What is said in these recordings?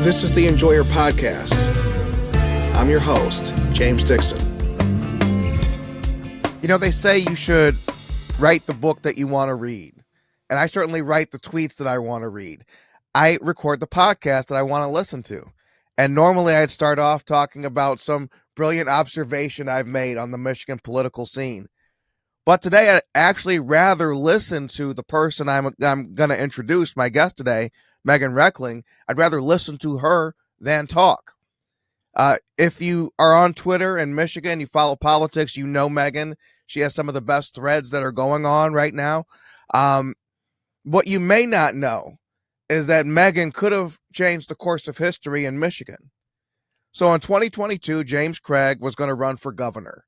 This is the Enjoyer Podcast. I'm your host, James Dixon. You know, they say you should write the book that you want to read. And I certainly write the tweets that I want to read. I record the podcast that I want to listen to. And normally I'd start off talking about some brilliant observation I've made on the Michigan political scene. But today I'd actually rather listen to the person I'm going to introduce, my guest today, Meghan Reckling. I'd rather listen to her than talk. If you are on Twitter in Michigan, you follow politics, you know Meghan. She has some of the best threads that are going on right now. What you may not know is that Meghan could have changed the course of history in Michigan. So in 2022, James Craig was going to run for governor,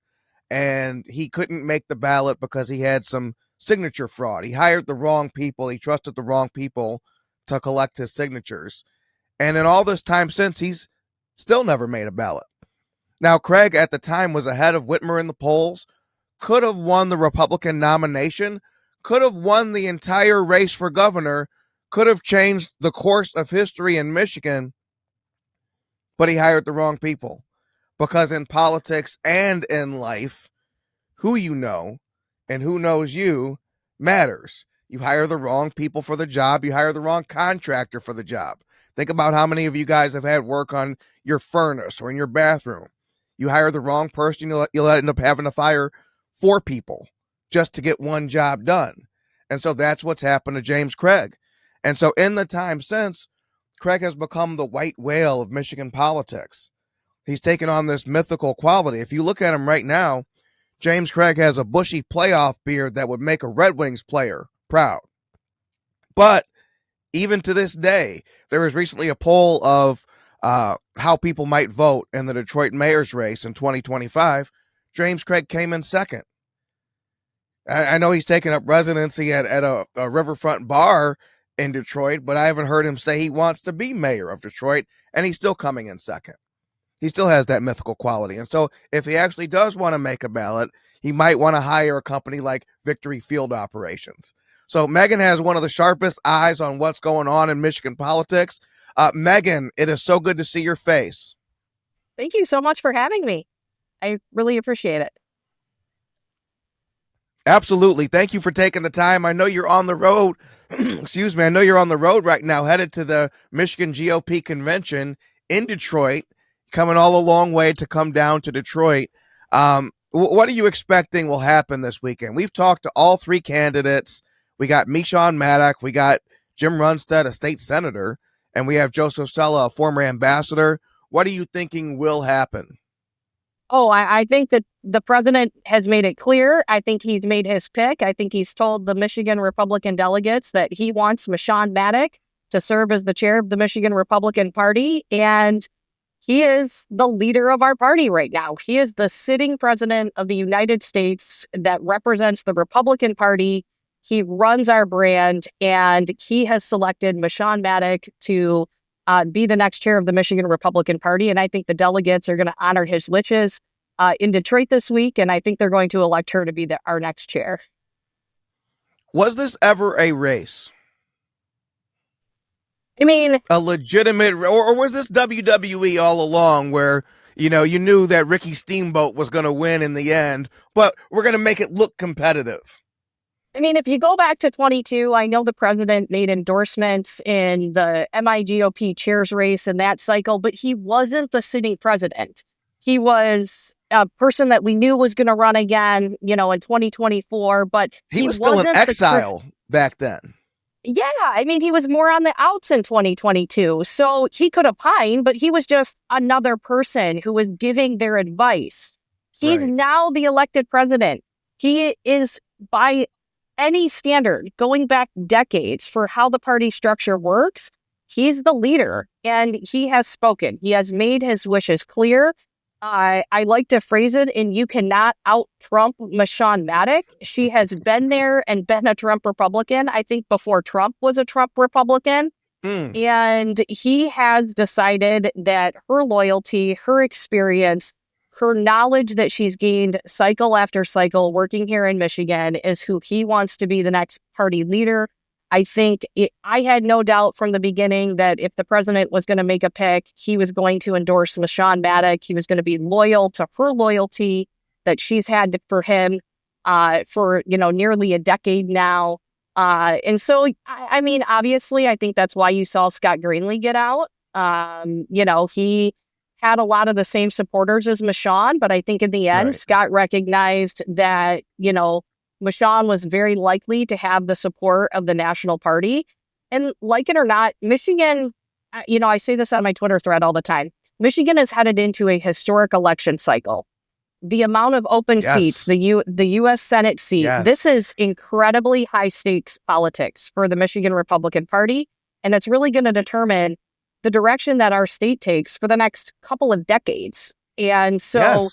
and he couldn't make the ballot because he had some signature fraud. He hired the wrong people. He trusted the wrong people to collect his signatures. And in all this time since, he's still never made a ballot. Now, Craig at the time was ahead of Whitmer in the polls, could have won the Republican nomination, could have won the entire race for governor, could have changed the course of history in Michigan, but he hired the wrong people. Because in politics and in life, who you know and who knows you matters. You hire the wrong people for the job. You hire the wrong contractor for the job. Think about how many of you guys have had work on your furnace or in your bathroom. You hire the wrong person, you'll end up having to fire 4 people just to get one job done. And so that's what's happened to James Craig. And so in the time since, Craig has become the white whale of Michigan politics. He's taken on this mythical quality. If you look at him right now, James Craig has a bushy playoff beard that would make a Red Wings player proud. But even to this day, there was recently a poll of how people might vote in the Detroit mayor's race in 2025. James Craig came in second. I know he's taken up residency at a riverfront bar in Detroit, but I haven't heard him say he wants to be mayor of Detroit, and he's still coming in second. He still has that mythical quality. And so if he actually does want to make a ballot, he might want to hire a company like Victory Field Operations. So Meghan has one of the sharpest eyes on what's going on in Michigan politics. Meghan, it is so good to see your face. Thank you so much for having me. I really appreciate it. Absolutely. Thank you for taking the time. I know you're on the road. Excuse me. I know you're on the road right now, headed to the Michigan GOP convention in Detroit, coming all a long way to come down to Detroit. What are you expecting will happen this weekend? We've talked to all 3 candidates. We got Meshawn Maddock, we got Jim Runstead, a state senator, and we have Joseph Sella, a former ambassador. What are you thinking will happen? Oh, I think that the president has made it clear. I think he's made his pick. I think he's told the Michigan Republican delegates that he wants Meshawn Maddock to serve as the chair of the Michigan Republican Party. And he is the leader of our party right now. He is the sitting president of the United States that represents the Republican Party. He runs our brand, and he has selected Meshawn Maddock to be the next chair of the Michigan Republican Party. And I think the delegates are going to honor his wishes in Detroit this week. And I think they're going to elect her to be our next chair. Was this ever a race? I mean, a legitimate, or was this WWE all along where, you knew that Ricky Steamboat was going to win in the end, but we're going to make it look competitive? I mean, if you go back to 22, I know the president made endorsements in the MIGOP chairs race in that cycle, but he wasn't the sitting president. He was a person that we knew was going to run again, in 2024, but he was still in exile back then. Yeah, I mean, he was more on the outs in 2022, so he could opine, but he was just another person who was giving their advice. He's now the elected president. He is, by any standard, going back decades for how the party structure works, he's the leader, and he has spoken. He has made his wishes clear. I like to phrase it in you cannot out-Trump Meshawn Maddock. She has been there and been a Trump Republican, I think before Trump was a Trump Republican. And he has decided that her loyalty, her experience, her knowledge that she's gained cycle after cycle working here in Michigan is who he wants to be the next party leader. I think I had no doubt from the beginning that if the president was going to make a pick, he was going to endorse Michonne Maddock. He was going to be loyal to her loyalty that she's had for him for, nearly a decade now. And so, I mean, obviously, I think that's why you saw Scott Greenlee get out. He had a lot of the same supporters as Michonne, but I think in the end, Right. Scott recognized that, Michonne was very likely to have the support of the National Party. And like it or not, Michigan, I say this on my Twitter thread all the time, Michigan is headed into a historic election cycle. The amount of open seats, the U.S. Senate seat, this is incredibly high stakes politics for the Michigan Republican Party. And it's really going to determine the direction that our state takes for the next couple of decades. And so,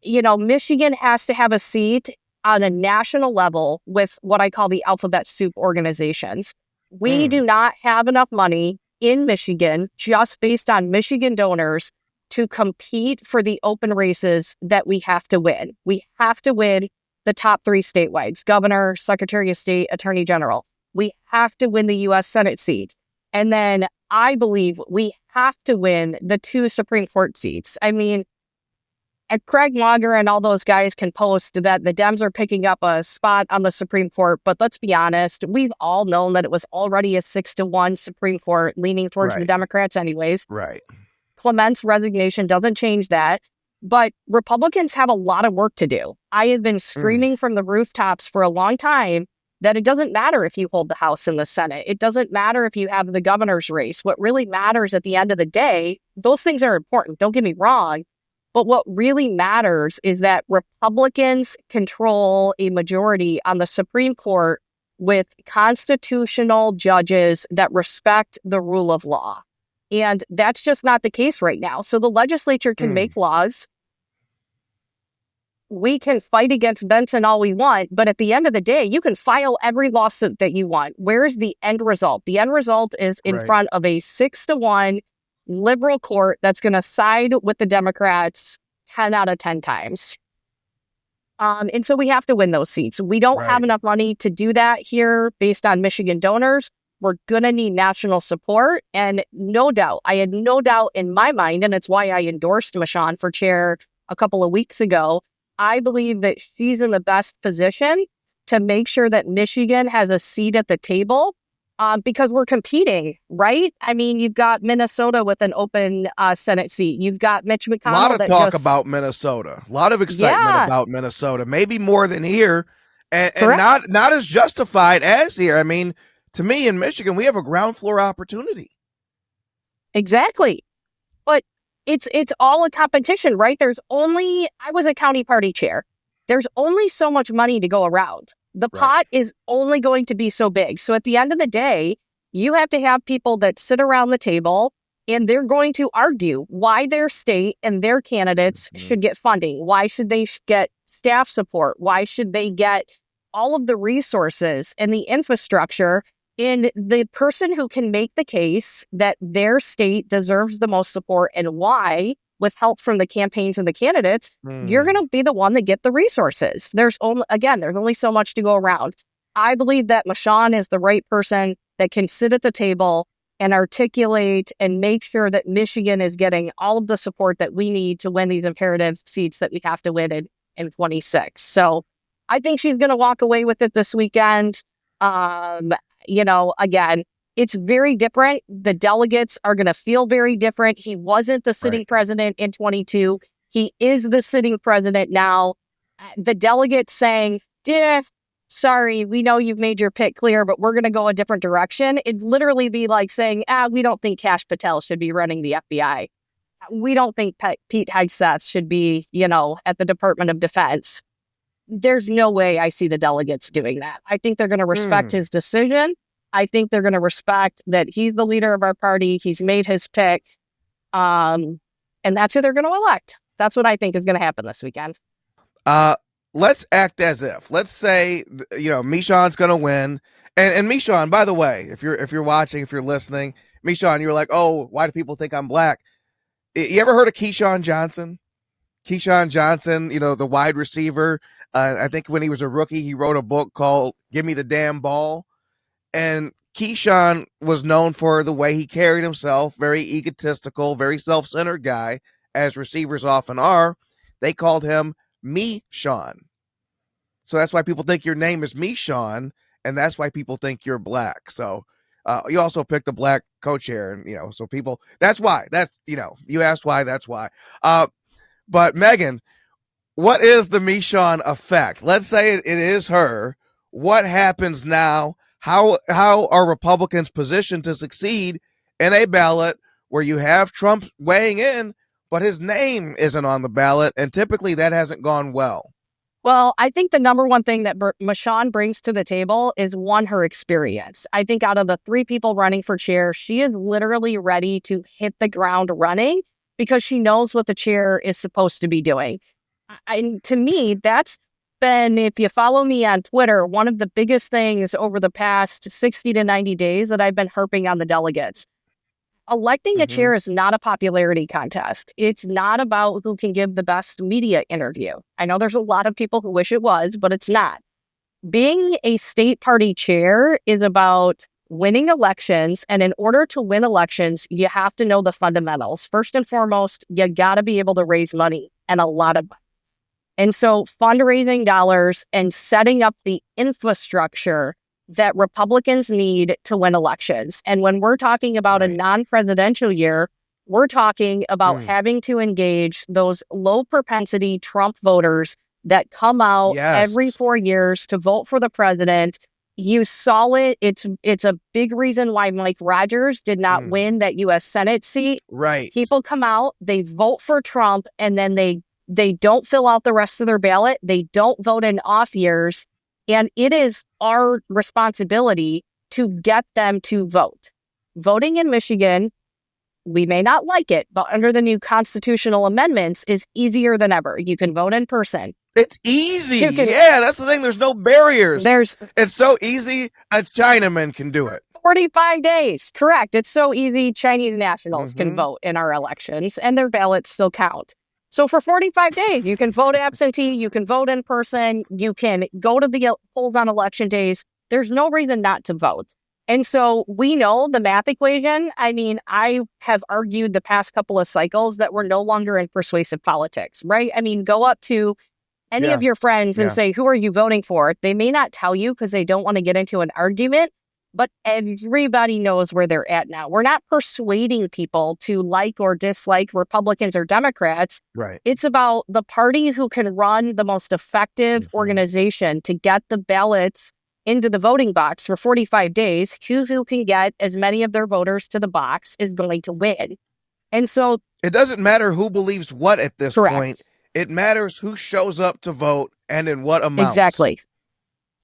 Michigan has to have a seat on a national level with what I call the alphabet soup organizations. We do not have enough money in Michigan, just based on Michigan donors, to compete for the open races that we have to win. We have to win the top 3 statewide: governor, secretary of state, attorney general. We have to win the U.S. Senate seat. And then I believe we have to win the 2 Supreme Court seats. I mean, Craig Langer and all those guys can post that the Dems are picking up a spot on the Supreme Court. But let's be honest, we've all known that it was already a 6-1 Supreme Court leaning towards the Democrats anyways. Right. Clement's resignation doesn't change that. But Republicans have a lot of work to do. I have been screaming from the rooftops for a long time that it doesn't matter if you hold the House and the Senate. It doesn't matter if you have the governor's race. What really matters at the end of the day, those things are important, don't get me wrong. But what really matters is that Republicans control a majority on the Supreme Court with constitutional judges that respect the rule of law. And that's just not the case right now. So the legislature can make laws. We can fight against Benson all we want, but at the end of the day, you can file every lawsuit that you want. Where's the end result? The end result is in front of a 6-1 liberal court that's going to side with the Democrats 10 out of 10 times. And so we have to win those seats. We don't have enough money to do that here based on Michigan donors. We're going to need national support. And no doubt, I had no doubt in my mind, and it's why I endorsed Michonne for chair a couple of weeks ago. I believe that she's in the best position to make sure that Michigan has a seat at the table because we're competing, right? I mean, you've got Minnesota with an open Senate seat. You've got Mitch McConnell. A lot of talk about Minnesota. A lot of excitement about Minnesota, maybe more than here, and not as justified as here. I mean, to me, in Michigan, we have a ground floor opportunity. Exactly. But it's all a competition, right? I was a county party chair. There's only so much money to go around. The pot is only going to be so big. So at the end of the day, you have to have people that sit around the table and they're going to argue why their state and their candidates should get funding. Why should they get staff support? Why should they get all of the resources and the infrastructure? And the person who can make the case that their state deserves the most support and why, with help from the campaigns and the candidates, you're going to be the one that get the resources. There's only so much to go around. I believe that Michonne is the right person that can sit at the table and articulate and make sure that Michigan is getting all of the support that we need to win these imperative seats that we have to win in 26. So I think she's going to walk away with it this weekend. Again, it's very different. The delegates are going to feel very different. He wasn't the sitting president in 22. He is the sitting president now. The delegates saying, sorry, we know you've made your pick clear, but we're going to go a different direction. It'd literally be like saying, we don't think Kash Patel should be running the FBI. We don't think Pete Hegseth should be, at the Department of Defense. There's no way I see the delegates doing that. I think they're going to respect his decision. I think they're going to respect that he's the leader of our party. He's made his pick. And that's who they're going to elect. That's what I think is going to happen this weekend. Let's act as if. Let's say, Michonne's going to win. And Michonne, by the way, if you're watching, if you're listening, Michonne, you're like, oh, why do people think I'm black? You ever heard of Keyshawn Johnson? Keyshawn Johnson, the wide receiver. I think when he was a rookie, he wrote a book called Give Me the Damn Ball. And Keyshawn was known for the way he carried himself, very egotistical, very self-centered guy, as receivers often are. They called him Me Sean. So that's why people think your name is Me Sean, and that's why people think you're black. So you also picked a black co-chair, and so people. That's why. You asked why. That's why. But Meghan, what is the Me Sean effect? Let's say it is her. What happens now? How are Republicans positioned to succeed in a ballot where you have Trump weighing in, but his name isn't on the ballot, and typically that hasn't gone well? Well, I think the number one thing that Meghan brings to the table is, one, her experience. I think out of the 3 people running for chair, she is literally ready to hit the ground running because she knows what the chair is supposed to be doing. And to me, that's been, if you follow me on Twitter, one of the biggest things over the past 60 to 90 days that I've been harping on the delegates. Electing a chair is not a popularity contest. It's not about who can give the best media interview. I know there's a lot of people who wish it was, but it's not. Being a state party chair is about winning elections. And in order to win elections, you have to know the fundamentals. First and foremost, you got to be able to raise money, and a lot of money. And so fundraising dollars and setting up the infrastructure that Republicans need to win elections. And when we're talking about a non-presidential year, we're talking about having to engage those low propensity Trump voters that come out every 4 years to vote for the president. You saw it. It's a big reason why Mike Rogers did not win that U.S. Senate seat. Right. People come out, they vote for Trump, and then they don't fill out the rest of their ballot. They don't vote in off years. And it is our responsibility to get them to vote. Voting in Michigan, we may not like it, but under the new constitutional amendments is easier than ever. You can vote in person. It's easy. Yeah, that's the thing. There's no barriers. It's so easy, a Chinaman can do it. 45 days. Correct. It's so easy. Chinese nationals can vote in our elections, and their ballots still count. So for 45 days, you can vote absentee, you can vote in person, you can go to the polls on election days. There's no reason not to vote. And so we know the math equation. I mean, I have argued the past couple of cycles that we're no longer in persuasive politics, right? I mean, go up to any of your friends and say, who are you voting for? They may not tell you because they don't want to get into an argument, but everybody knows where they're at now. We're not persuading people to like or dislike Republicans or Democrats. Right. It's about the party who can run the most effective organization to get the ballots into the voting box for 45 days. Who can get as many of their voters to the box is going to win. And so it doesn't matter who believes what at this point. It matters who shows up to vote and in what amounts.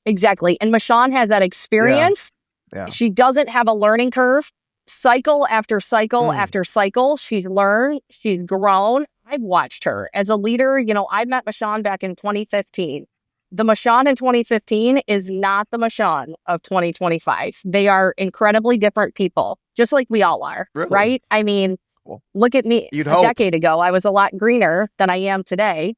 Exactly. And Meghan has that experience. Yeah. She doesn't have a learning curve. Cycle after cycle after cycle, she's learned, she's grown. I've watched her as a leader. I met Meghan back in 2015. The Meghan in 2015 is not the Meghan of 2025. They are incredibly different people, just like we all are, right? I mean, look at me. A decade ago, I was a lot greener than I am today.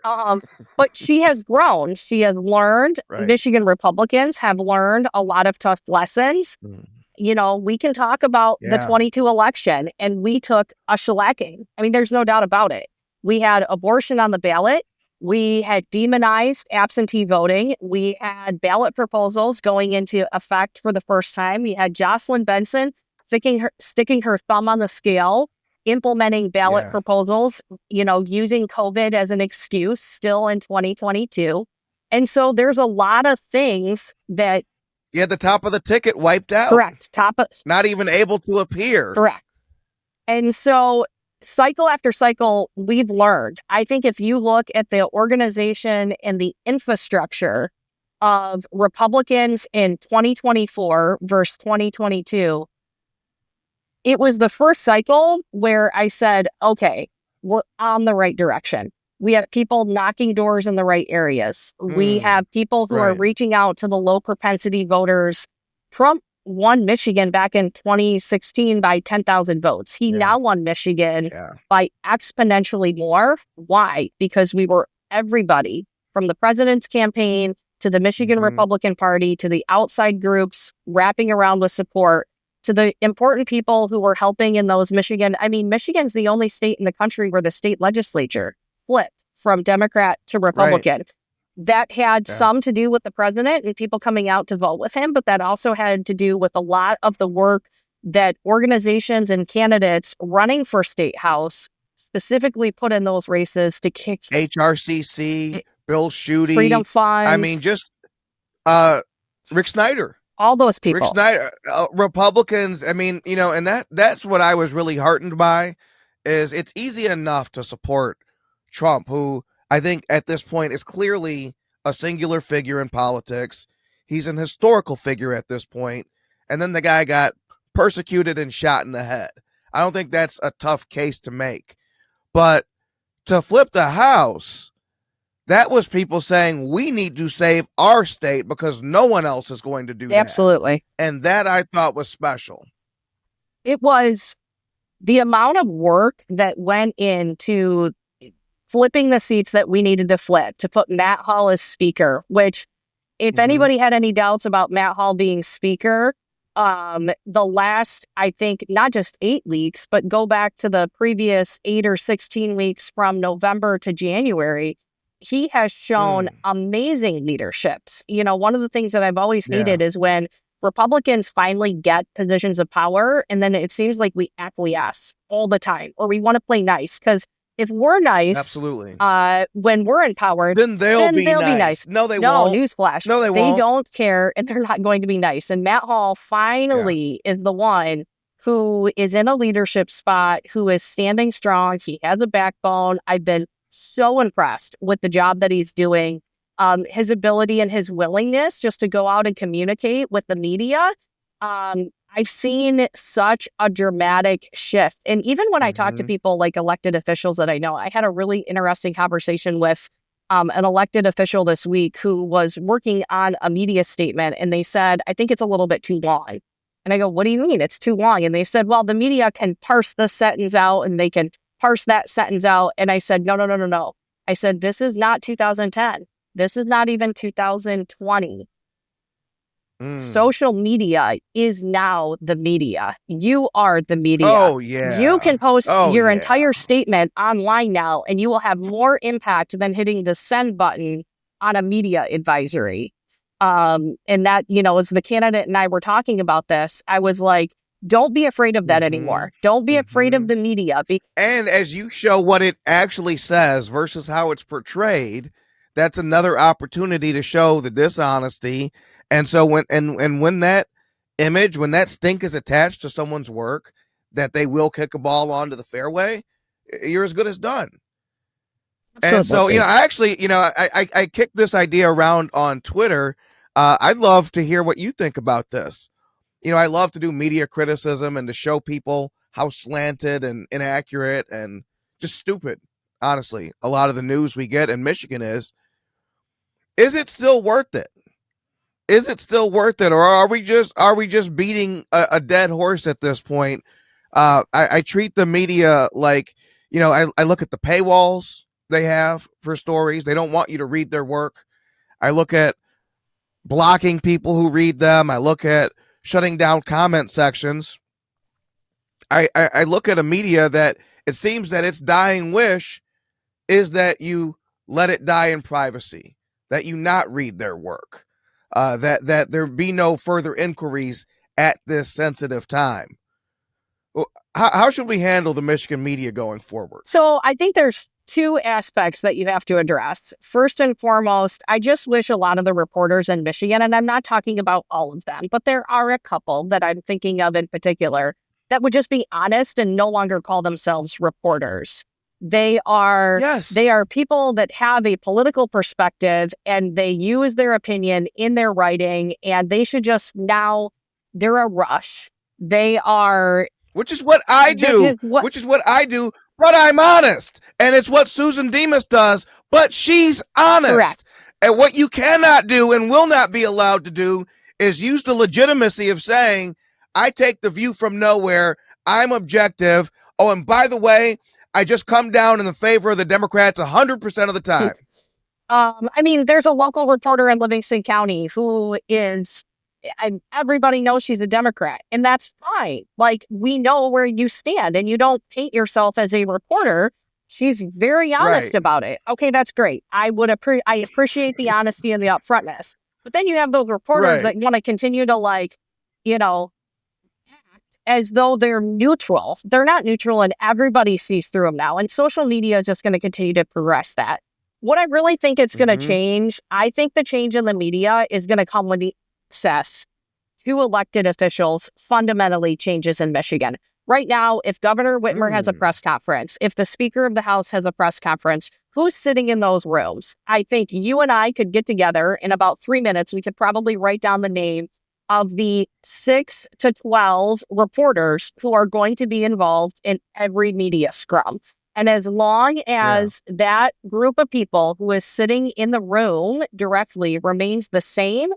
But she has grown. She has learned. Michigan Republicans have learned a lot of tough lessons. We can talk about the 22 election, and we took a shellacking. I mean, there's no doubt about it. We had abortion on the ballot. We had demonized absentee voting. We had ballot proposals going into effect for the first time. We had Jocelyn Benson sticking her thumb on the scale, implementing ballot proposals, using COVID as an excuse still in 2022. And so there's a lot of things that... the top of the ticket wiped out. Correct. Not even able to appear. Correct. And so cycle after cycle, we've learned. I think if you look at the organization and the infrastructure of Republicans in 2024 versus 2022, it was the first cycle where I said, okay, we're on the right direction. We have people knocking doors in the right areas. We have people who are reaching out to the low propensity voters. Trump won Michigan back in 2016 by 10,000 votes. He now won Michigan by exponentially more. Why? Because we were everybody from the president's campaign to the Michigan Republican Party, to the outside groups wrapping around with support, to the important people who were helping in those Michigan. I mean, Michigan's the only state in the country where the state legislature flipped from Democrat to Republican. Right. That had some to do with the president and people coming out to vote with him, but that also had to do with a lot of the work that organizations and candidates running for state house specifically put in those races to kick HRCC, Bill Schuette, Freedom Fund. I mean, just Rick Snyder. All those people. Rick Snyder, Republicans. I mean, you know, and that's what I was really heartened by, is it's easy enough to support Trump, who I think at this point is clearly a singular figure in politics. He's an historical figure at this point. And then the guy got persecuted and shot in the head. I don't think that's a tough case to make. But to flip the House, that was people saying we need to save our state because no one else is going to do that. Absolutely. And that I thought was special. It was the amount of work that went into flipping the seats that we needed to flip, to put Matt Hall as speaker, which if anybody had any doubts about Matt Hall being speaker, the last, I think, not just 8 weeks, but go back to the previous 8 or 16 weeks from November to January, he has shown amazing leaderships. You know, one of the things that I've always hated is when Republicans finally get positions of power, and then it seems like we acquiesce all the time, or we want to play nice. Because if we're nice, absolutely, when we're in power, then they'll be nice. No, they won't. No, newsflash. No, they won't. They don't care, and they're not going to be nice. And Matt Hall finally is the one who is in a leadership spot, who is standing strong. He has a backbone. I've been so impressed with the job that he's doing. His ability and his willingness just to go out and communicate with the media. I've seen such a dramatic shift. And even when I talk to people like elected officials that I know, I had a really interesting conversation with an elected official this week who was working on a media statement. And they said, I think it's a little bit too long. And I go, what do you mean it's too long? And they said, well, the media can parse this sentence out and they can parse that sentence out. And I said, no. I said, this is not 2010. This is not even 2020. Social media is now the media. You are the media. Oh, yeah. You can post your entire statement online now, and you will have more impact than hitting the send button on a media advisory. And that, you know, as the candidate and I were talking about this, I was like, don't be afraid of that anymore. Don't be afraid of the media. And as you show what it actually says versus how it's portrayed, that's another opportunity to show the dishonesty. And so when that image, when that stink is attached to someone's work, that they will kick a ball onto the fairway, you're as good as done. Absolutely. And so, you know, I actually, you know, I kicked this idea around on Twitter. I'd love to hear what you think about this. You know, I love to do media criticism and to show people how slanted and inaccurate and just stupid, honestly, a lot of the news we get in Michigan is. Is it still worth it? Is it still worth it, or are we just beating a dead horse at this point? I treat the media like, you know, I look at the paywalls they have for stories. They don't want you to read their work. I look at blocking people who read them. I look at shutting down comment sections. I look at a media that it seems that its dying wish is that you let it die in privacy, that you not read their work. That there be no further inquiries at this sensitive time. How should we handle the Michigan media going forward? So I think there's 2 aspects that you have to address. First and foremost, I just wish a lot of the reporters in Michigan, and I'm not talking about all of them, but there are a couple that I'm thinking of in particular that would just be honest and no longer call themselves reporters. They are people that have a political perspective and they use their opinion in their writing, and they should just they're a rush. They are. Which is what I do. But I'm honest. And it's what Susan Demas does, but she's honest. Correct. And what you cannot do and will not be allowed to do is use the legitimacy of saying, I take the view from nowhere. I'm objective. Oh, and by the way, I just come down in the favor of the Democrats 100% of the time. I mean, there's a local reporter in Livingston County who is, and everybody knows she's a Democrat, and that's fine. Like, we know where you stand, and you don't paint yourself as a reporter. She's very honest Right. about it. Okay, that's great. I appreciate the honesty and the upfrontness. But then you have those reporters Right. that want to continue to, like, you know, as though they're neutral. They're not neutral, and everybody sees through them now. And social media is just going to continue to progress that. What I really think it's going to change, I think the change in the media is going to come when the access to elected officials fundamentally changes in Michigan. Right now, if Governor Whitmer has a press conference, if the Speaker of the House has a press conference, who's sitting in those rooms? I think you and I could get together in about 3 minutes. We could probably write down the name of the 6 to 12 reporters who are going to be involved in every media scrum. And as long as that group of people who is sitting in the room directly remains the same,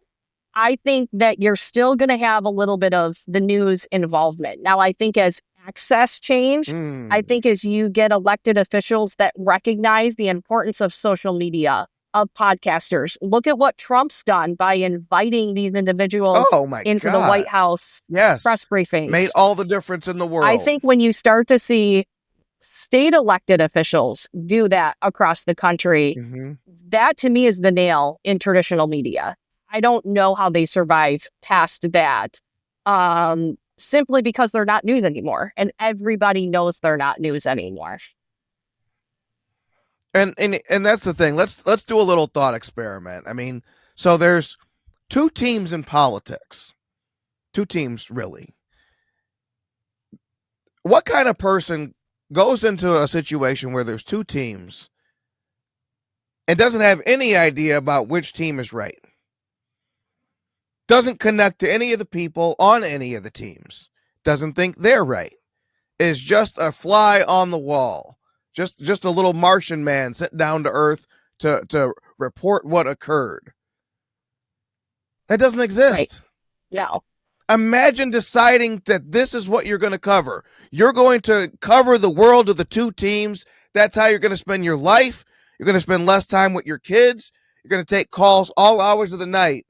I think that you're still going to have a little bit of the news involvement. Now, I think as access change, I think as you get elected officials that recognize the importance of social media, of podcasters, look at what Trump's done by inviting these individuals into the White House press briefings. Made all the difference in the world. I think when you start to see state elected officials do that across the country, that to me is the nail in traditional media. I don't know how they survive past that, simply because they're not news anymore, and everybody knows they're not news anymore. And that's the thing. Let's do a little thought experiment. I mean, so there's two teams in politics. Two teams, really. What kind of person goes into a situation where there's two teams and doesn't have any idea about which team is right? Doesn't connect to any of the people on any of the teams. Doesn't think they're right. Is just a fly on the wall. Just a little Martian man sent down to Earth to report what occurred. That doesn't exist. Right. No. Imagine deciding that this is what you're going to cover. You're going to cover the world of the two teams. That's how you're going to spend your life. You're going to spend less time with your kids. You're going to take calls all hours of the night.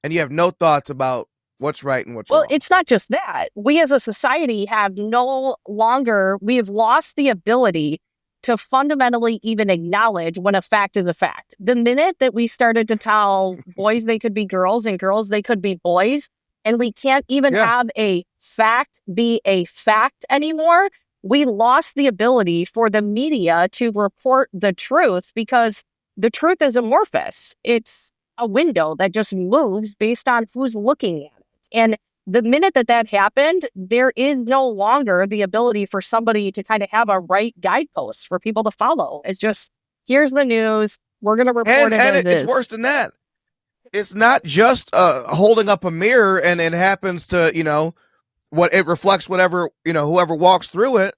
And you have no thoughts about what's right and what's wrong. Well, it's not just that. We as a society have we have lost the ability to fundamentally even acknowledge when a fact is a fact. The minute that we started to tell boys they could be girls and girls they could be boys, and we can't even have a fact be a fact anymore, we lost the ability for the media to report the truth, because the truth is amorphous. It's a window that just moves based on who's looking at it. And the minute that happened, there is no longer the ability for somebody to kind of have a right guidepost for people to follow. It's just, here's the news. We're going to report it as it is. It's worse than that. It's not just holding up a mirror and it happens to, what it reflects whatever, whoever walks through it.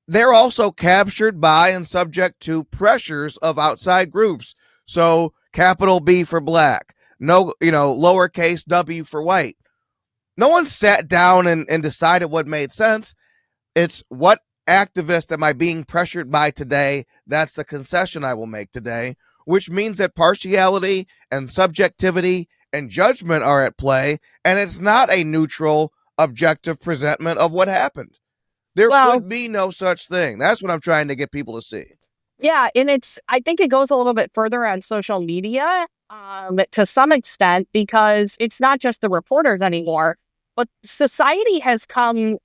They're also captured by and subject to pressures of outside groups. So capital B for black, no, lowercase w for white. No one sat down and decided what made sense. It's what activist am I being pressured by today? That's the concession I will make today, which means that partiality and subjectivity and judgment are at play, and it's not a neutral, objective presentment of what happened. There could be no such thing. That's what I'm trying to get people to see. Yeah, and I think it goes a little bit further on social media to some extent, because it's not just the reporters anymore, but society has come,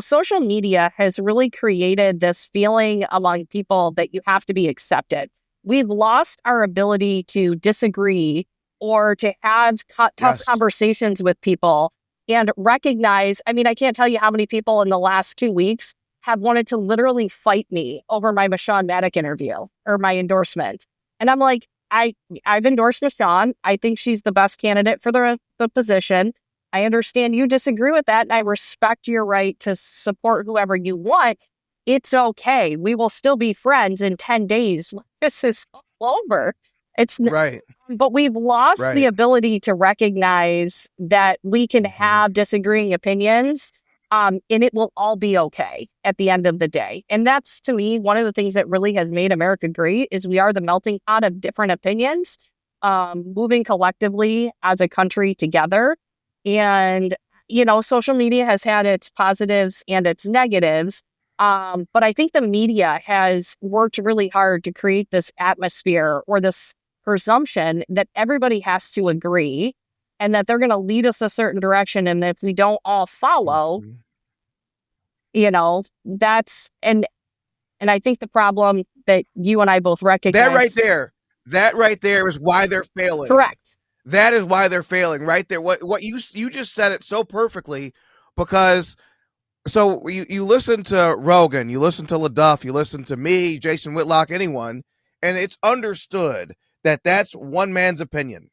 social media has really created this feeling among people that you have to be accepted. We've lost our ability to disagree or to have tough conversations with people and recognize, I can't tell you how many people in the last 2 weeks have wanted to literally fight me over my Michonne Maddock interview or my endorsement. And I'm like, I've endorsed Michonne. I think she's the best candidate for the position. I understand you disagree with that, and I respect your right to support whoever you want. It's okay. We will still be friends in 10 days. This is over. It's right. But we've lost the ability to recognize that we can have disagreeing opinions and it will all be okay at the end of the day. And that's, to me, one of the things that really has made America great is we are the melting pot of different opinions, moving collectively as a country together. And, social media has had its positives and its negatives. But I think the media has worked really hard to create this atmosphere or this presumption that everybody has to agree and that they're going to lead us a certain direction. And if we don't all follow, that's, and I think the problem that you and I both recognize. That right there is why they're failing. Correct. That is why they're failing right there. What you just said it so perfectly, because so you listen to Rogan, you listen to LaDuff, you listen to me, Jason Whitlock, anyone, and it's understood that that's one man's opinion.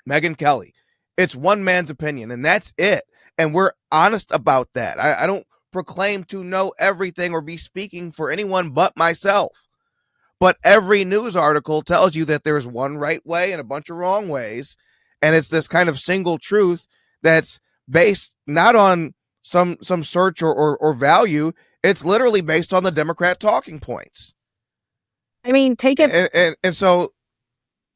Meghan Kelly, it's one man's opinion, and that's it. And we're honest about that. I don't proclaim to know everything or be speaking for anyone but myself. But every news article tells you that there's one right way and a bunch of wrong ways. And it's this kind of single truth that's based not on some search or value. It's literally based on the Democrat talking points. I mean, take it. And so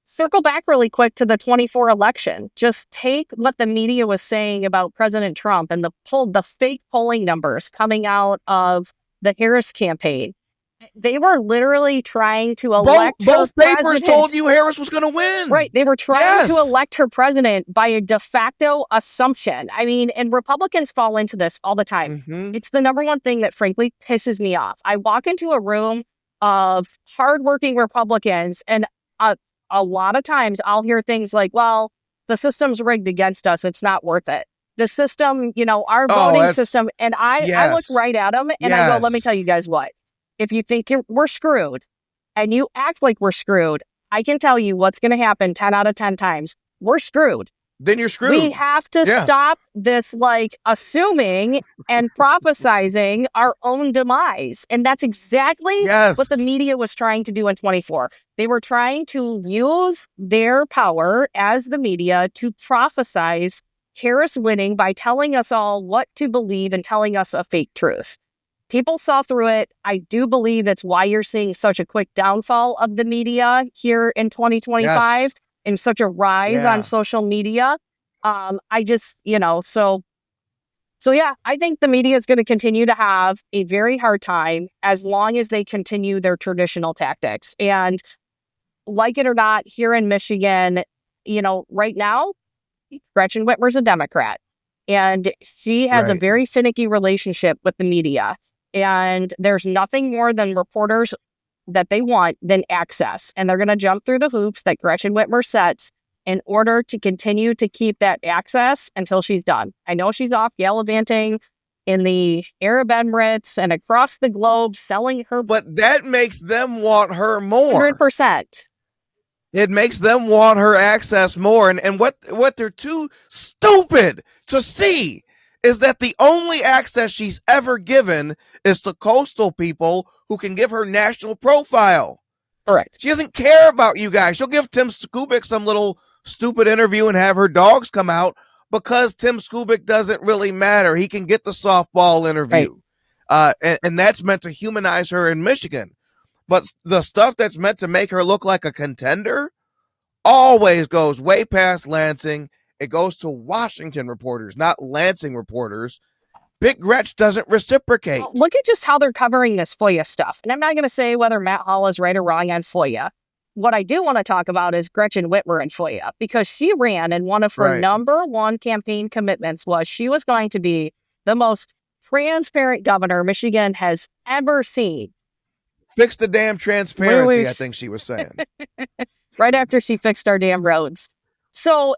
circle back really quick to the 24 election. Just take what the media was saying about President Trump and the fake polling numbers coming out of the Harris campaign. They were literally trying to elect both her papers president. Told you Harris was going to win. Right. They were trying to elect her president by a de facto assumption. I mean, and Republicans fall into this all the time. Mm-hmm. It's the number one thing that frankly pisses me off. I walk into a room of hardworking Republicans, and a lot of times I'll hear things like, well, the system's rigged against us. It's not worth it. The system, our voting system. And I look right at them and I go, let me tell you guys what. If you think we're screwed and you act like we're screwed, I can tell you what's going to happen 10 out of 10 times. We're screwed. Then you're screwed. We have to stop this assuming and prophesizing our own demise. And that's exactly what the media was trying to do in 24. They were trying to use their power as the media to prophesize Harris winning by telling us all what to believe and telling us a fake truth. People saw through it. I do believe it's why you're seeing such a quick downfall of the media here in 2025 and such a rise on social media. I just, so yeah, I think the media is going to continue to have a very hard time as long as they continue their traditional tactics. And like it or not, here in Michigan, right now, Gretchen Whitmer's a Democrat and she has a very finicky relationship with the media. And there's nothing more than reporters that they want than access. And they're going to jump through the hoops that Gretchen Whitmer sets in order to continue to keep that access until she's done. I know she's off gallivanting in the Arab Emirates and across the globe selling her. But that makes them want her more. 100%. It makes them want her access more. And what they're too stupid to see is that the only access she's ever given is to coastal people who can give her national profile. Correct. She doesn't care about you guys. She'll give Tim Skubic some little stupid interview and have her dogs come out because Tim Skubic doesn't really matter. He can get the softball interview. And that's meant to humanize her in Michigan. But the stuff that's meant to make her look like a contender always goes way past Lansing. It goes to Washington reporters, not Lansing reporters. Big Gretch doesn't reciprocate. Well, look at just how they're covering this FOIA stuff. And I'm not going to say whether Matt Hall is right or wrong on FOIA. What I do want to talk about is Gretchen Whitmer and FOIA, because she ran and one of her number one campaign commitments was she was going to be the most transparent governor Michigan has ever seen. Fix the damn transparency, I think she was saying. Right after she fixed our damn roads. So,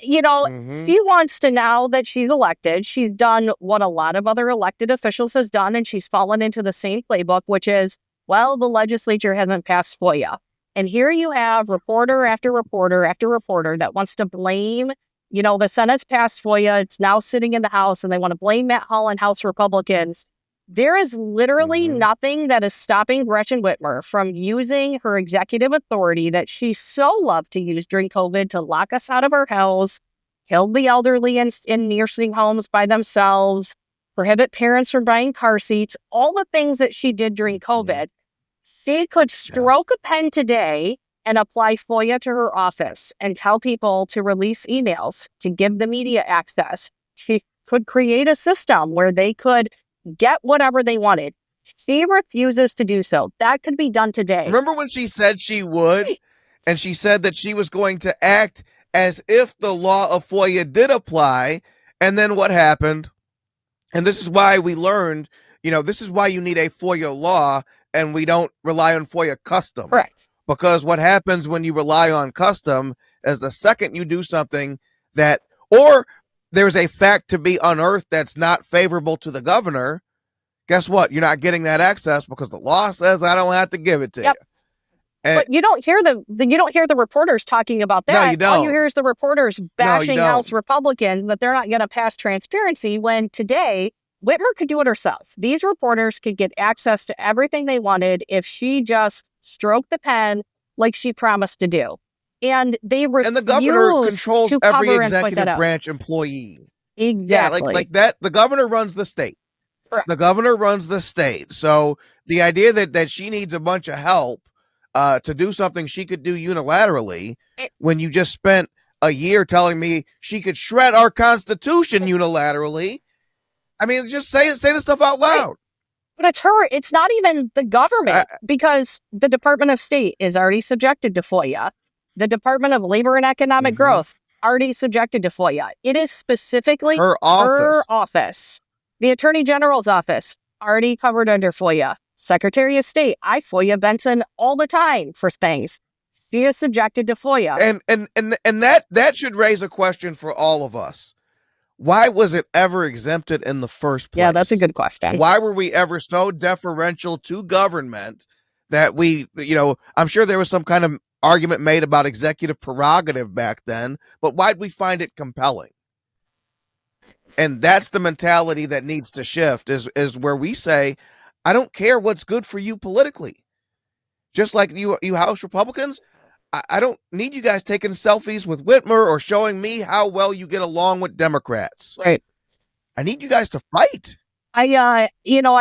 she wants to, now that she's elected, she's done what a lot of other elected officials has done, and she's fallen into the same playbook, which is, well, the legislature hasn't passed FOIA. And here you have reporter after reporter after reporter that wants to blame, the Senate's passed FOIA, it's now sitting in the House, and they want to blame Matt Hall and House Republicans. There is literally nothing that is stopping Gretchen Whitmer from using her executive authority that she so loved to use during COVID to lock us out of our house, kill the elderly in nursing homes by themselves, prohibit parents from buying car seats, all the things that she did during COVID. She could stroke a pen today and apply FOIA to her office and tell people to release emails, to give the media access. She could create a system where they could get whatever they wanted. She refuses to do so. That could be done today. Remember when she said she would? And she said that she was going to act as if the law of FOIA did apply. And then what happened? And this is why we learned, this is why you need a FOIA law and we don't rely on FOIA custom. Correct. Because what happens when you rely on custom is the second you do something that, or there's a fact to be unearthed that's not favorable to the governor, guess what? You're not getting that access because the law says I don't have to give it to you. But you don't hear the reporters talking about that. No, you don't. All you hear is the reporters bashing House Republicans that they're not going to pass transparency, when today Whitmer could do it herself. These reporters could get access to everything they wanted if she just stroked the pen like she promised to do. And they refuse and the governor controls to every cover executive branch employee. Exactly. Yeah, like that. The governor runs the state. Correct. The governor runs the state. So the idea that she needs a bunch of help to do something she could do unilaterally, when you just spent a year telling me she could shred our Constitution unilaterally. I mean, just say the stuff out loud. Right. But it's her. It's not even the government, because the Department of State is already subjected to FOIA. The Department of Labor and Economic Growth already subjected to FOIA. It is specifically her office. The Attorney General's office already covered under FOIA. Secretary of State, I FOIA Benson all the time for things. She is subjected to FOIA. And that should raise a question for all of us. Why was it ever exempted in the first place? Yeah, that's a good question. Why were we ever so deferential to government that I'm sure there was some kind of argument made about executive prerogative back then, but why'd we find it compelling? And that's the mentality that needs to shift, is where we say, I don't care what's good for you politically. Just like you House Republicans, I don't need you guys taking selfies with Whitmer or showing me how well you get along with Democrats. Right. I need you guys to fight. I've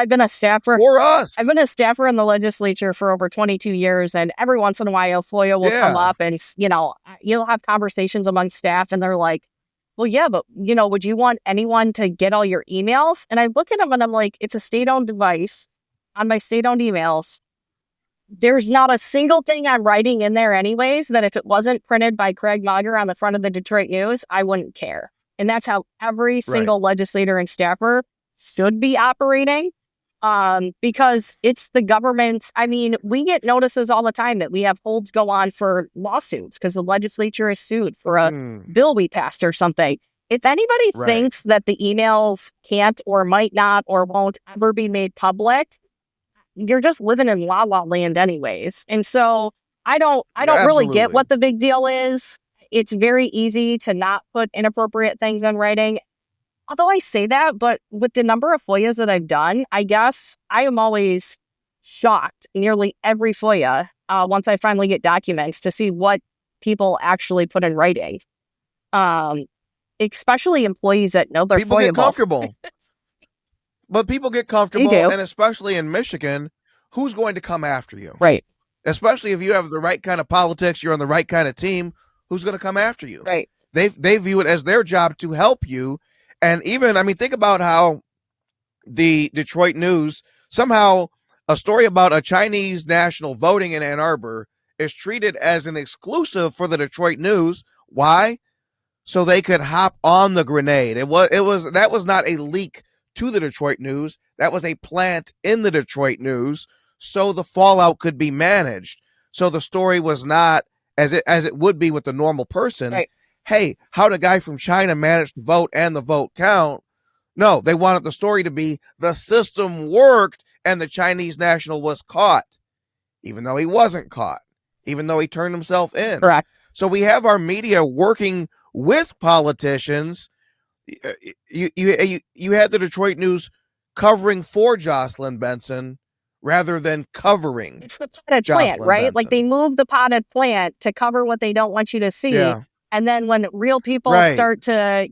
been a staffer for us. I've been a staffer in the legislature for over 22 years, and every once in a while FOIA will come up, and you'll have conversations among staff, and they're like, well, yeah, but would you want anyone to get all your emails? And I look at them and I'm like, it's a state-owned device on my state-owned emails. There's not a single thing I'm writing in there anyways that if it wasn't printed by Craig Mager on the front of the Detroit News, I wouldn't care. And that's how every single legislator and staffer should be operating, because it's the government's. I mean, we get notices all the time that we have holds go on for lawsuits because the legislature is sued for a bill we passed or something. If anybody thinks that the emails can't or might not or won't ever be made public, you're just living in la la land anyways. And so I don't really get what the big deal is. It's very easy to not put inappropriate things in writing. Although I say that, but with the number of FOIAs that I've done, I guess I am always shocked nearly every FOIA once I finally get documents to see what people actually put in writing. Especially employees that know they're people FOIA-able. Get comfortable. But people get comfortable, and especially in Michigan, who's going to come after you? Right. Especially if you have the right kind of politics, you're on the right kind of team, who's going to come after you? Right. They view it as their job to help you. And even, think about how the Detroit News, somehow a story about a Chinese national voting in Ann Arbor is treated as an exclusive for the Detroit News. Why? So they could hop on the grenade. That was not a leak to the Detroit News. That was a plant in the Detroit News, so the fallout could be managed. So the story was not as it would be with the normal person. Right. Hey, how'd a guy from China manage to vote and the vote count? No, they wanted the story to be the system worked and the Chinese national was caught, even though he wasn't caught, even though he turned himself in. Correct. So we have our media working with politicians. You had the Detroit News covering for Jocelyn Benson rather than covering. It's the potted plant, right? Benson. Like they move the potted plant to cover what they don't want you to see. Yeah. And then when real people start to,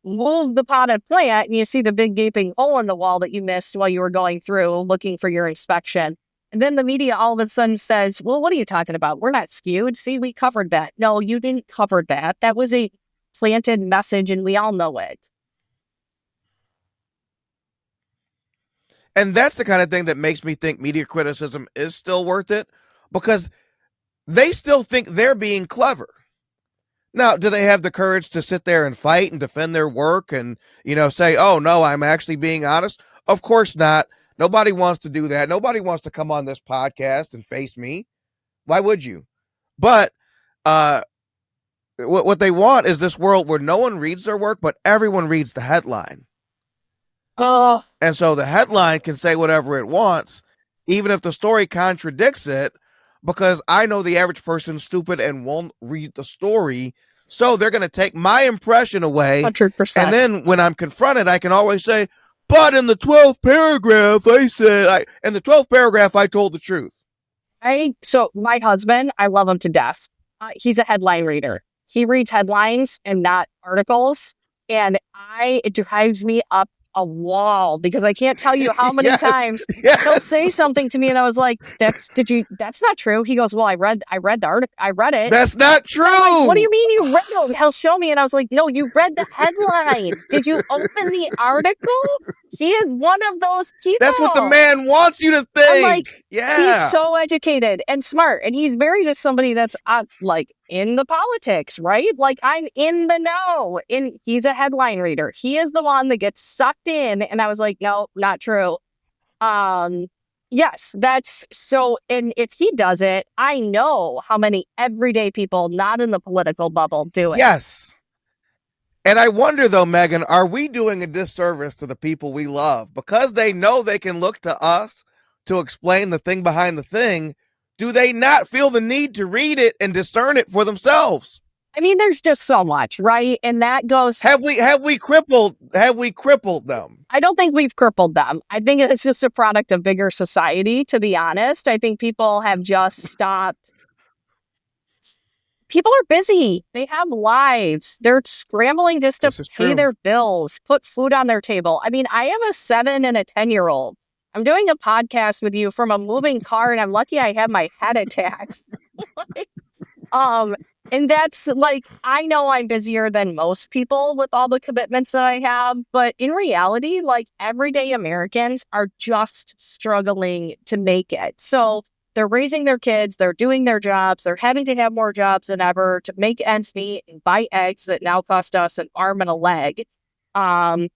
move the potted plant and you see the big gaping hole in the wall that you missed while you were going through looking for your inspection. And then the media all of a sudden says, well, what are you talking about? We're not skewed. See, we covered that. No, you didn't cover that. That was a planted message and we all know it. And that's the kind of thing that makes me think media criticism is still worth it, because they still think they're being clever. Now, do they have the courage to sit there and fight and defend their work and, say, oh, no, I'm actually being honest? Of course not. Nobody wants to do that. Nobody wants to come on this podcast and face me. Why would you? But what they want is this world where no one reads their work, but everyone reads the headline. And so the headline can say whatever it wants, even if the story contradicts it, because I know the average person's stupid and won't read the story. So they're going to take my impression away. 100%. And then when I'm confronted, I can always say, but in the 12th paragraph, in the 12th paragraph, I told the truth. So my husband, I love him to death. He's a headline reader. He reads headlines and not articles. And it drives me up a wall because I can't tell you how many times he'll say something to me and I was like, that's not true. He goes, well, I read the article. I read it. That's not true. Like, what do you mean you read it? He'll show me and I was like, no, you read the headline. Did you open the article? He is one of those people. That's what the man wants you to think. I'm like, he's so educated and smart. And he's very just somebody that's in the politics, right? Like, I'm in the know. And he's a headline reader. He is the one that gets sucked in. And I was like, no, not true. Yes, that's so. And if he does it, I know how many everyday people not in the political bubble do it. Yes. And I wonder, though, Meghan, are we doing a disservice to the people we love? Because they know they can look to us to explain the thing behind the thing, do they not feel the need to read it and discern it for themselves? I mean, there's just so much, right? And that goes... Have we crippled them? I don't think we've crippled them. I think it's just a product of bigger society, to be honest. I think people have just stopped. People are busy. They have lives. They're scrambling just to pay their bills, put food on their table. I mean, I have a 7 and a 10-year-old. I'm doing a podcast with you from a moving car, and I'm lucky I have my head attacked. And that's I know I'm busier than most people with all the commitments that I have, but in reality, everyday Americans are just struggling to make it. So they're raising their kids, they're doing their jobs, they're having to have more jobs than ever to make ends meet and buy eggs that now cost us an arm and a leg. And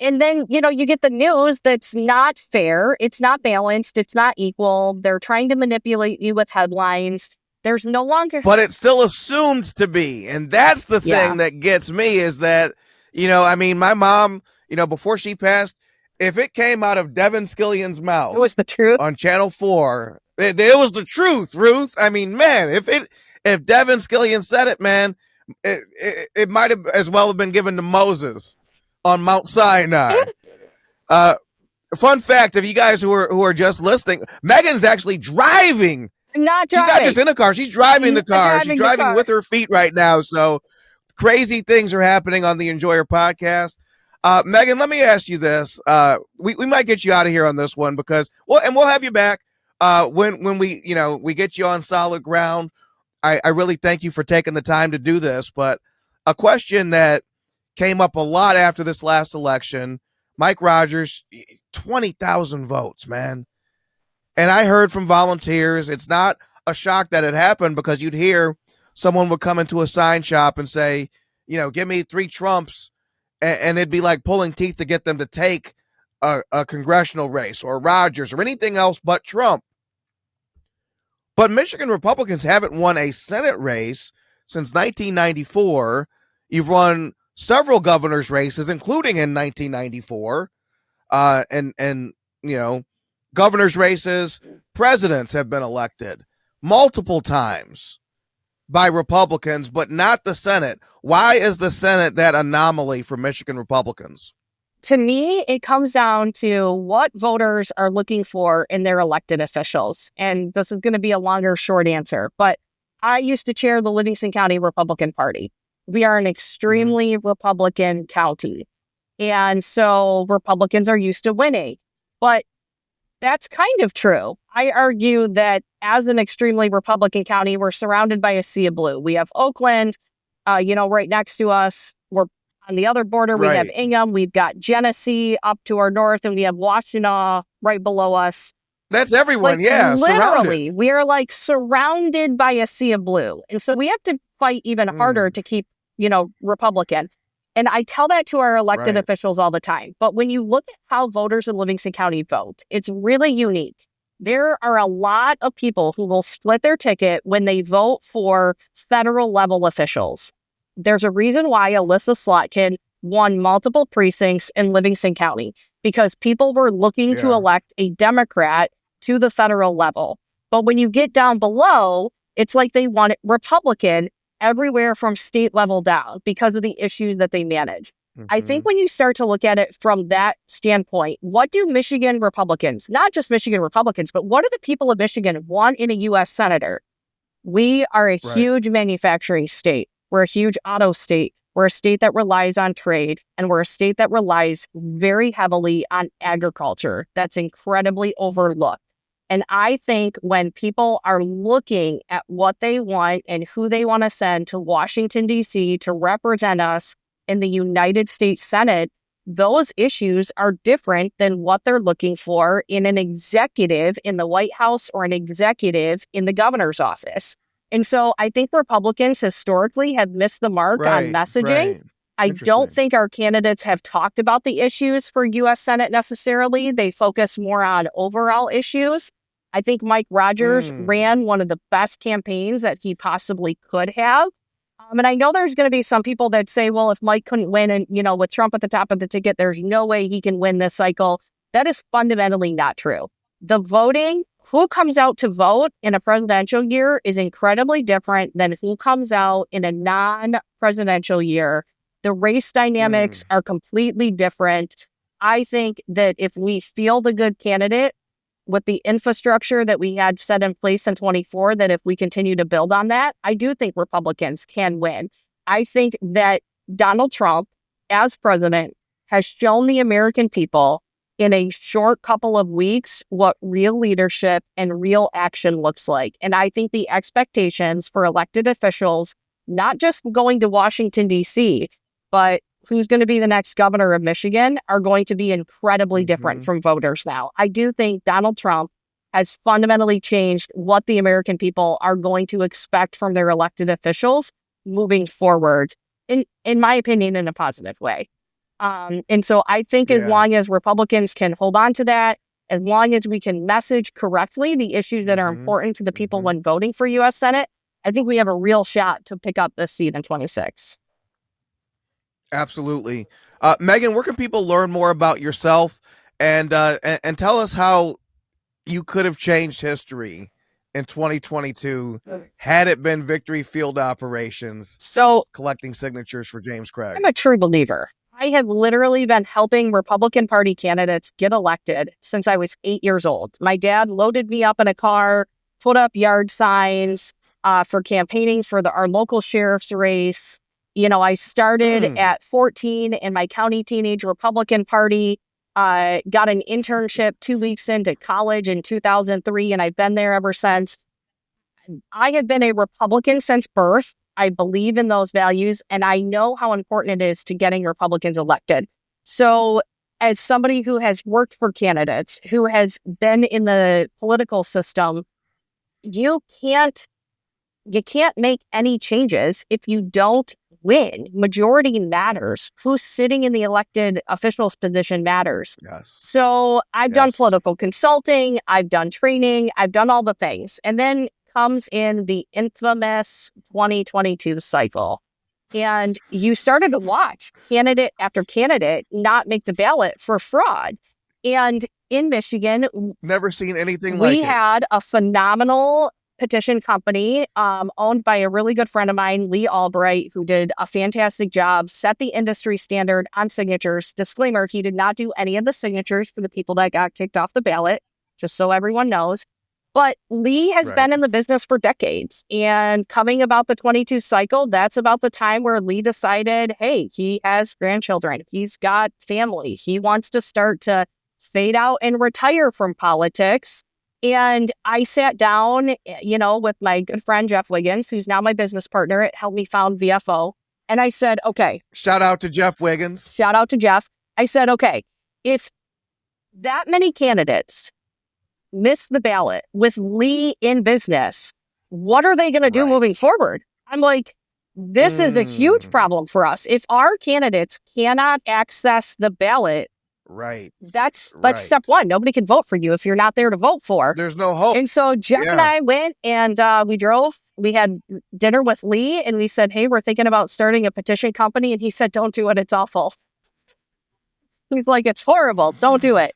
then, you get the news that's not fair, it's not balanced, it's not equal. They're trying to manipulate you with headlines. There's no longer... But it's still assumed to be. And that's the thing that gets me is that, my mom, before she passed, if it came out of Devin Scillion's mouth... It was the truth. On Channel 4, it was the truth, Ruth. I mean, man, if Devin Scillion said it, man, it might have as well have been given to Moses on Mount Sinai. Fun fact, if you guys who are just listening, Meghan's actually driving. She's not just in a car. She's driving the car. She's driving with her feet right now. So crazy things are happening on the Enjoyer podcast. Meghan, let me ask you this. We might get you out of here on this one because we'll have you back when we get you on solid ground. I really thank you for taking the time to do this. But a question that came up a lot after this last election, Mike Rogers, 20,000 votes, man. And I heard from volunteers, it's not a shock that it happened because you'd hear someone would come into a sign shop and say, give me 3 Trumps. And it'd be like pulling teeth to get them to take a congressional race or Rogers or anything else but Trump. But Michigan Republicans haven't won a Senate race since 1994. You've won several governor's races, including in 1994. And governor's races, presidents have been elected multiple times by Republicans, but not the Senate. Why is the Senate that anomaly for Michigan Republicans? To me, it comes down to what voters are looking for in their elected officials. And this is going to be a longer, short answer, but I used to chair the Livingston County Republican Party. We are an extremely Republican county. And so Republicans are used to winning. But that's kind of true. I argue that as an extremely Republican county, we're surrounded by a sea of blue. We have Oakland, right next to us. We're on the other border. We have Right. Ingham. We've got Genesee up to our north, and we have Washtenaw right below us. That's everyone. Like, Yeah. literally, Surrounded. we are like surrounded by a sea of blue. And so we have to fight even harder to keep, Republican. And I tell that to our elected Right. officials all the time. But when you look at how voters in Livingston County vote, it's really unique. There are a lot of people who will split their ticket when they vote for federal level officials. There's a reason why Alyssa Slotkin won multiple precincts in Livingston County, because people were looking to Yeah. elect a Democrat to the federal level. But when you get down below, it's like they want it Republican everywhere from state level down because of the issues that they manage. I think when you start to look at it from that standpoint, what do Michigan Republicans, not just Michigan Republicans, but what do the people of Michigan want in a U.S. senator? We are a Right. huge manufacturing state. We're a huge auto state. We're a state that relies on trade, and we're a state that relies very heavily on agriculture. That's incredibly overlooked. And I think when people are looking at what they want and who they want to send to Washington, D.C. to represent us in the United States Senate, those issues are different than what they're looking for in an executive in the White House or an executive in the governor's office. And so I think Republicans historically have missed the mark on messaging. Right. I don't Interesting. think our candidates have talked about the issues for U.S. Senate necessarily. They focus more on overall issues. I think Mike Rogers ran one of the best campaigns that he possibly could have. And I know there's going to be some people that say, well, if Mike couldn't win and, with Trump at the top of the ticket, there's no way he can win this cycle. That is fundamentally not true. The voting, who comes out to vote in a presidential year is incredibly different than who comes out in a non-presidential year. The race dynamics are completely different. I think that if we field a good candidate with the infrastructure that we had set in place in 24, that if we continue to build on that, I do think Republicans can win. I think that Donald Trump, as president, has shown the American people in a short couple of weeks what real leadership and real action looks like. And I think the expectations for elected officials, not just going to Washington, D.C., but who's going to be the next governor of Michigan, are going to be incredibly different from voters now. I do think Donald Trump has fundamentally changed what the American people are going to expect from their elected officials moving forward, in my opinion, in a positive way. And so I think as long as Republicans can hold on to that, as long as we can message correctly the issues that are important to the people when voting for U.S. Senate, I think we have a real shot to pick up this seat in 26. Absolutely. Meghan, where can people learn more about yourself and tell us how you could have changed history in 2022 had it been Victory Field Operations So collecting signatures for James Craig? I'm a true believer. I have literally been helping Republican Party candidates get elected since I was 8 years old. My dad loaded me up in a car, put up yard signs for campaigning for our local sheriff's race. I started at 14 in my county teenage Republican Party, got an internship 2 weeks into college in 2003, and I've been there ever since. I have been a Republican since birth. I believe in those values, and I know how important it is to getting Republicans elected. So as somebody who has worked for candidates, who has been in the political system, you can't make any changes if you don't win. Majority matters. Who's sitting in the elected officials position matters. Yes. So I've done political consulting, I've done training, I've done all the things. And then comes in the infamous 2022 cycle. And you started to watch candidate after candidate not make the ballot for fraud. And in Michigan, never seen anything like it. We had a phenomenal petition company owned by a really good friend of mine, Lee Albright, who did a fantastic job, set the industry standard on signatures. Disclaimer, he did not do any of the signatures for the people that got kicked off the ballot, just so everyone knows. But Lee has Right. been in the business for decades. And coming about the 22 cycle, that's about the time where Lee decided, hey, he has grandchildren. He's got family. He wants to start to fade out and retire from politics. And I sat down, with my good friend, Jeff Wiggins, who's now my business partner at Help Me Found VFO. And I said, okay. Shout out to Jeff Wiggins. Shout out to Jeff. I said, okay, if that many candidates miss the ballot with Lee in business, what are they going to do moving forward? I'm like, this is a huge problem for us. If our candidates cannot access the ballot, that's step one. Nobody can vote for you if you're not there to vote for. There's no hope. And so Jeff and I went and we drove. We had dinner with Lee and we said, hey, we're thinking about starting a petition company. And he said, don't do it. It's awful. He's like, it's horrible. Don't do it.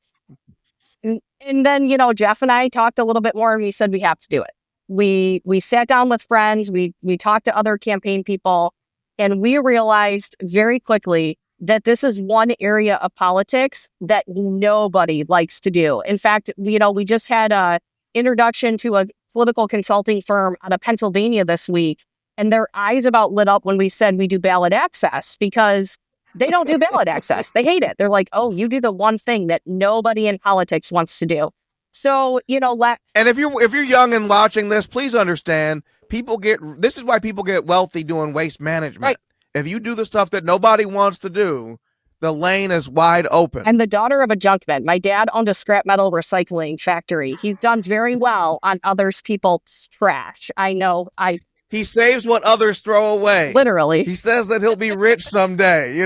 And then, Jeff and I talked a little bit more and we said, we have to do it. We sat down with friends. We talked to other campaign people and we realized very quickly that this is one area of politics that nobody likes to do. In fact, we just had a introduction to a political consulting firm out of Pennsylvania this week, and their eyes about lit up when we said we do ballot access because they don't do ballot access. They hate it. They're like, oh, you do the one thing that nobody in politics wants to do. So, and if you're young and watching this, please understand, this is why people get wealthy doing waste management. Right. If you do the stuff that nobody wants to do, the lane is wide open. And the daughter of a junkman. My dad owned a scrap metal recycling factory. He's done very well on others people's trash. I know. He saves what others throw away. Literally. He says that he'll be rich someday.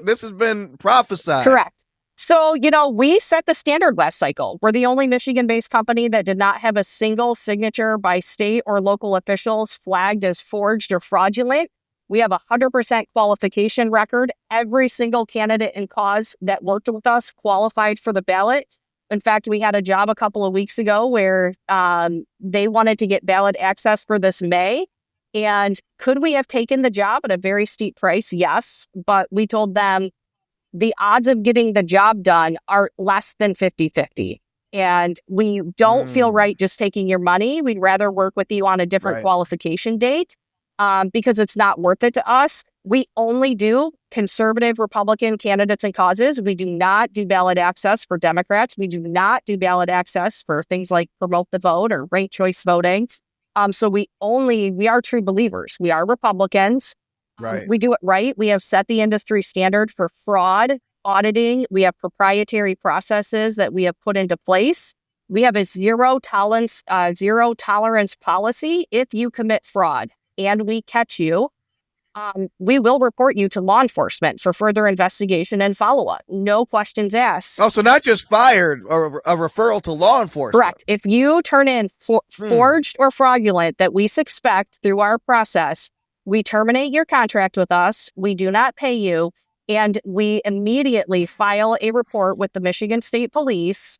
This has been prophesied. Correct. So, we set the standard last cycle. We're the only Michigan-based company that did not have a single signature by state or local officials flagged as forged or fraudulent. We have a 100% qualification record. Every single candidate in cause that worked with us qualified for the ballot. In fact, we had a job a couple of weeks ago where they wanted to get ballot access for this May. And could we have taken the job at a very steep price? Yes. But we told them the odds of getting the job done are less than 50-50. And we don't feel right just taking your money. We'd rather work with you on a different qualification date. Because it's not worth it to us. We only do conservative Republican candidates and causes. We do not do ballot access for Democrats. We do not do ballot access for things like promote the vote or ranked choice voting. So we are true believers. We are Republicans. Right. We do it right. We have set the industry standard for fraud auditing. We have proprietary processes that we have put into place. We have a zero tolerance policy if you commit fraud and we catch you, we will report you to law enforcement for further investigation and follow-up. No questions asked. Oh, so not just fired, or a referral to law enforcement. Correct. If you turn in forged or fraudulent that we suspect through our process, we terminate your contract with us, we do not pay you, and we immediately file a report with the Michigan State Police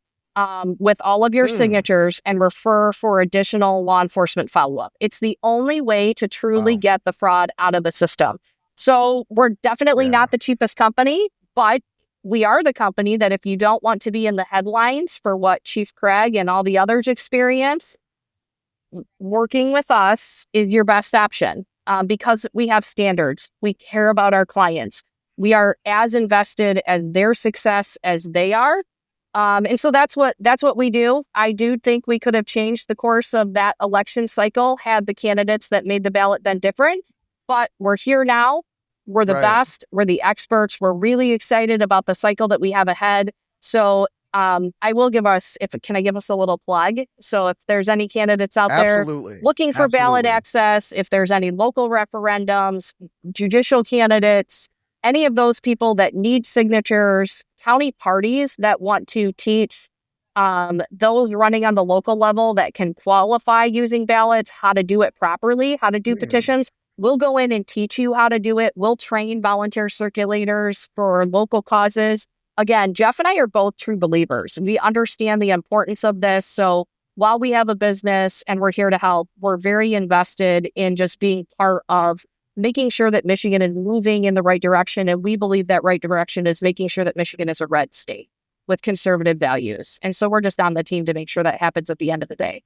with all of your signatures and refer for additional law enforcement follow-up. It's the only way to truly get the fraud out of the system. So we're definitely not the cheapest company, but we are the company that if you don't want to be in the headlines for what Chief Craig and all the others experience, working with us is your best option because we have standards. We care about our clients. We are as invested as their success as they are. And so that's what we do. I do think we could have changed the course of that election cycle had the candidates that made the ballot been different. But we're here now. We're the best. We're the experts. We're really excited about the cycle that we have ahead. So can I give us a little plug? So if there's any candidates out there looking for ballot access, if there's any local referendums, judicial candidates, any of those people that need signatures, county parties that want to teach those running on the local level that can qualify using ballots, how to do it properly, how to do petitions, we'll go in and teach you how to do it. We'll train volunteer circulators for local causes. Again, Jeff and I are both true believers. We understand the importance of this. So while we have a business and we're here to help, we're very invested in just being part of making sure that Michigan is moving in the right direction. And we believe that right direction is making sure that Michigan is a red state. with conservative values. And so we're just on the team to make sure that happens at the end of the day.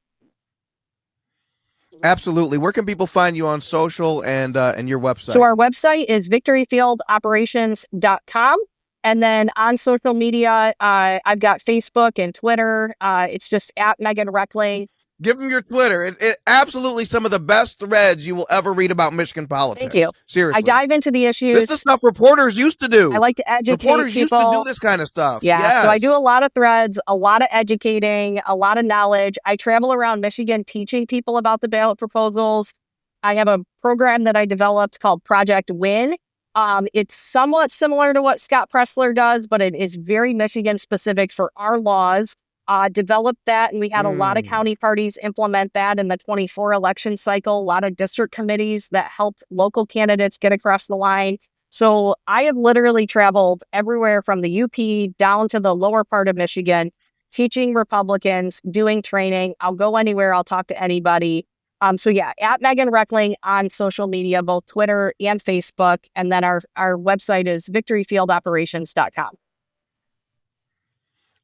Absolutely. Where can people find you on social and your website? So our website is victoryfieldoperations.com. And then on social media, I've got Facebook and Twitter. It's just at Meghan Reckling. Give them your Twitter. It absolutely some of the best threads you will ever read about Michigan politics. Thank you. Seriously. I dive into the issues. This is stuff reporters used to do. I like to educate Reporters people. used to do this kind of stuff. Yeah, Yes. So I do a lot of threads, a lot of educating, a lot of knowledge. I travel around Michigan teaching people about the ballot proposals. I have a program that I developed called Project Win. It's somewhat similar to what Scott Pressler does, but it is very Michigan specific for our laws. Developed that, and we had a lot of county parties implement that in the 24 election cycle, a lot of district committees that helped local candidates get across the line. So I have literally traveled everywhere from the UP down to the lower part of Michigan, teaching Republicans, doing training. I'll go anywhere. I'll talk to anybody. So yeah, at Meghan Reckling on social media, both Twitter and Facebook. And then our website is victoryfieldoperations.com.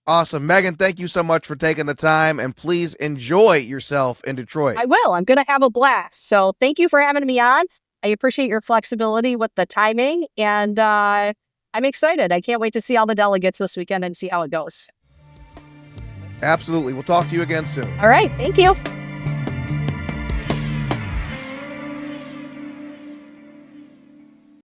Awesome. Meghan, thank you so much for taking the time, and please enjoy yourself in Detroit. I will. I'm going to have a blast. So thank you for having me on. I appreciate your flexibility with the timing, and I'm excited. I can't wait to see all the delegates this weekend and see how it goes. Absolutely. We'll talk to you again soon. All right. Thank you.